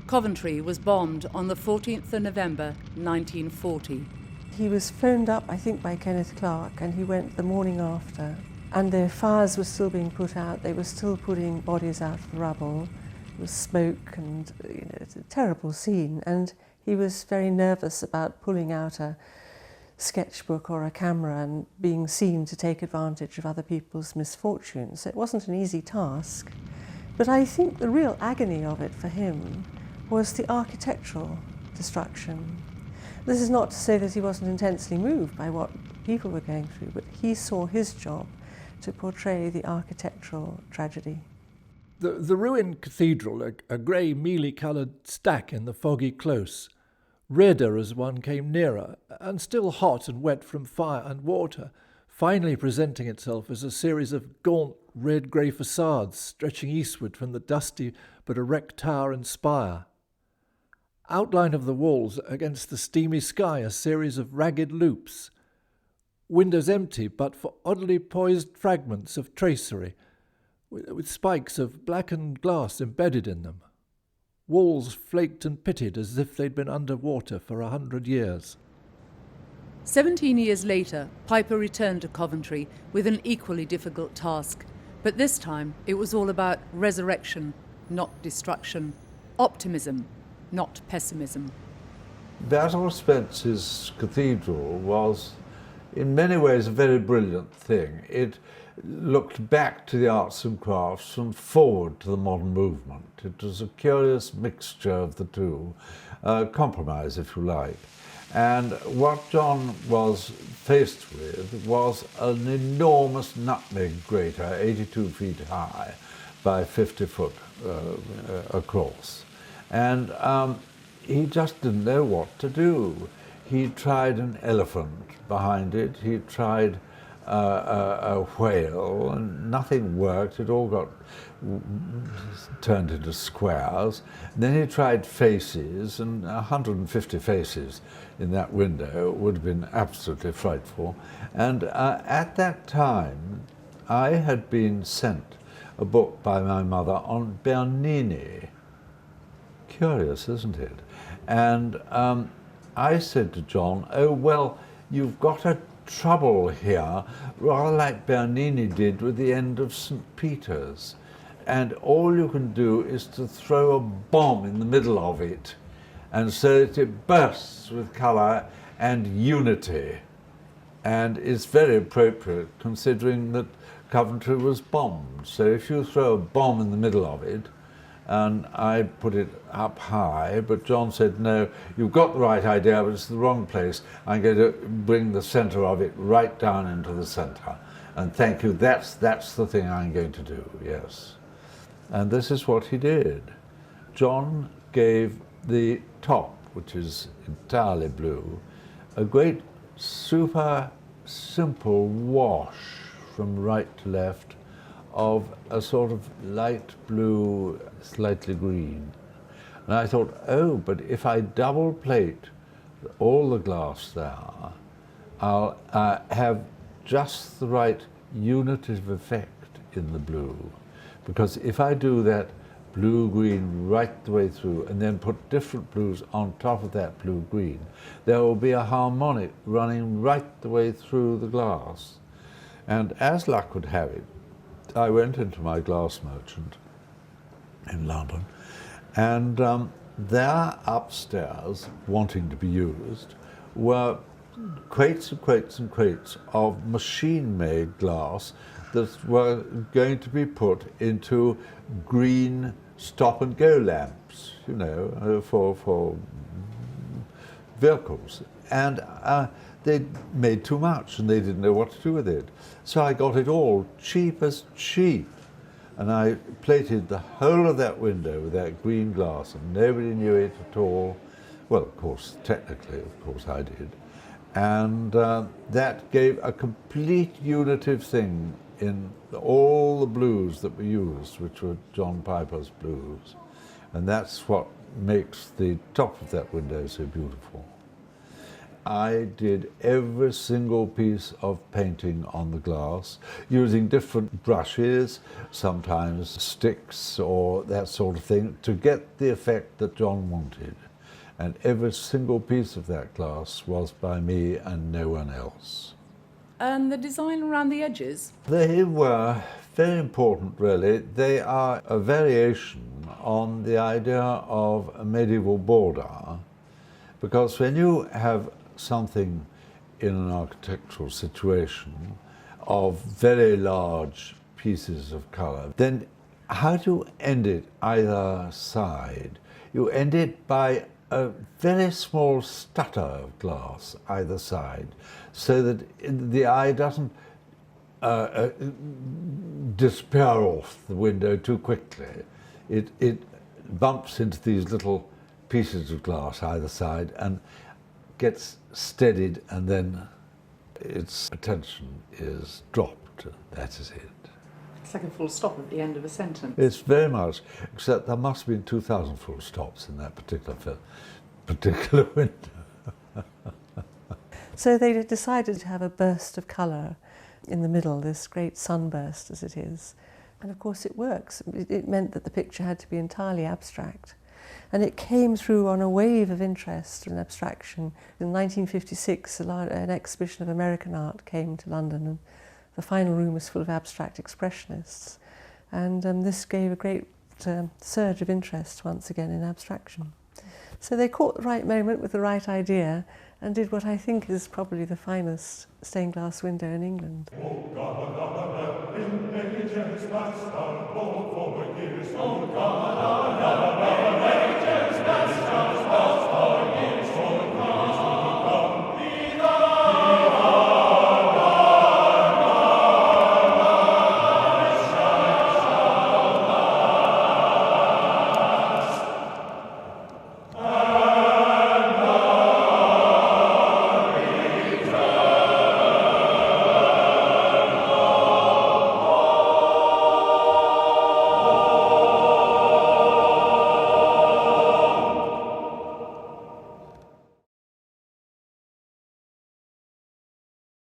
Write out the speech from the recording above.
Coventry was bombed on the 14th of November 1940. He was phoned up, I think, by Kenneth Clark, and he went the morning after. And the fires were still being put out. They were still putting bodies out of the rubble. There was smoke and, it's a terrible scene. And he was very nervous about pulling out a sketchbook or a camera and being seen to take advantage of other people's misfortunes. It wasn't an easy task. But I think the real agony of it for him was the architectural destruction. This is not to say that he wasn't intensely moved by what people were going through, but he saw his job to portray the architectural tragedy. The ruined cathedral, a grey, mealy-coloured stack in the foggy close, redder as one came nearer, and still hot and wet from fire and water, finally presenting itself as a series of gaunt red-grey facades stretching eastward from the dusty but erect tower and spire. Outline of the walls against the steamy sky, a series of ragged loops. Windows empty but for oddly poised fragments of tracery, with spikes of blackened glass embedded in them. Walls flaked and pitted as if they'd been under water for 100 years. 17 years later, Piper returned to Coventry with an equally difficult task. But this time, it was all about resurrection, not destruction. Optimism, not pessimism. Basil Spence's Cathedral was, in many ways, a very brilliant thing. It looked back to the arts and crafts and forward to the modern movement. It was a curious mixture of the two, compromise, if you like. And what John was faced with was an enormous nutmeg grater, 82 feet high by 50 foot across. And he just didn't know what to do. He tried an elephant behind it, he tried a whale, and nothing worked. It all got turned into squares. And then he tried faces, and 150 faces in that window would have been absolutely frightful. And at that time, I had been sent a book by my mother on Bernini. Curious, isn't it? And I said to John, oh, well, you've got a trouble here, rather like Bernini did with the end of St. Peter's. And all you can do is to throw a bomb in the middle of it, and so that it bursts with colour and unity. And it's very appropriate considering that Coventry was bombed. So if you throw a bomb in the middle of it, and I put it up high, but John said, no, you've got the right idea, but it's the wrong place. I'm going to bring the centre of it right down into the centre. And thank you, that's the thing I'm going to do, yes. And this is what he did. John gave the top, which is entirely blue, a great super simple wash from right to left of a sort of light blue, slightly green. And I thought, oh, but if I double plate all the glass there, I'll have just the right unitive effect in the blue. Because if I do that blue-green right the way through and then put different blues on top of that blue-green, there will be a harmonic running right the way through the glass. And as luck would have it, I went into my glass merchant in London, and there upstairs, wanting to be used, were crates and crates and crates of machine-made glass that were going to be put into green stop-and-go lamps, you know, for vehicles. And they made too much and they didn't know what to do with it. So I got it all cheap as cheap. And I plated the whole of that window with that green glass, and nobody knew it at all. Well, of course, technically, of course, I did. And that gave a complete unitive thing in all the blues that were used, which were John Piper's blues. And that's what makes the top of that window so beautiful. I did every single piece of painting on the glass using different brushes, sometimes sticks or that sort of thing, to get the effect that John wanted. And every single piece of that glass was by me and no one else. And the design around the edges? They were very important, really. They are a variation on the idea of a medieval border, because when you have something in an architectural situation of very large pieces of colour, then how do you end it either side? You end it by a very small stutter of glass either side, so that the eye doesn't disappear off the window too quickly. It bumps into these little pieces of glass either side and gets steadied, and then its attention is dropped. That is it. It's like a full stop at the end of a sentence. It's very much, except there must have been 2,000 full stops in that particular window. So they decided to have a burst of colour in the middle, this great sunburst as it is. And of course it works. It meant that the picture had to be entirely abstract. And it came through on a wave of interest and abstraction. In 1956, an exhibition of American art came to London, and the final room was full of abstract expressionists. And this gave a great surge of interest once again in abstraction. So they caught the right moment with the right idea and did what I think is probably the finest stained glass window in England.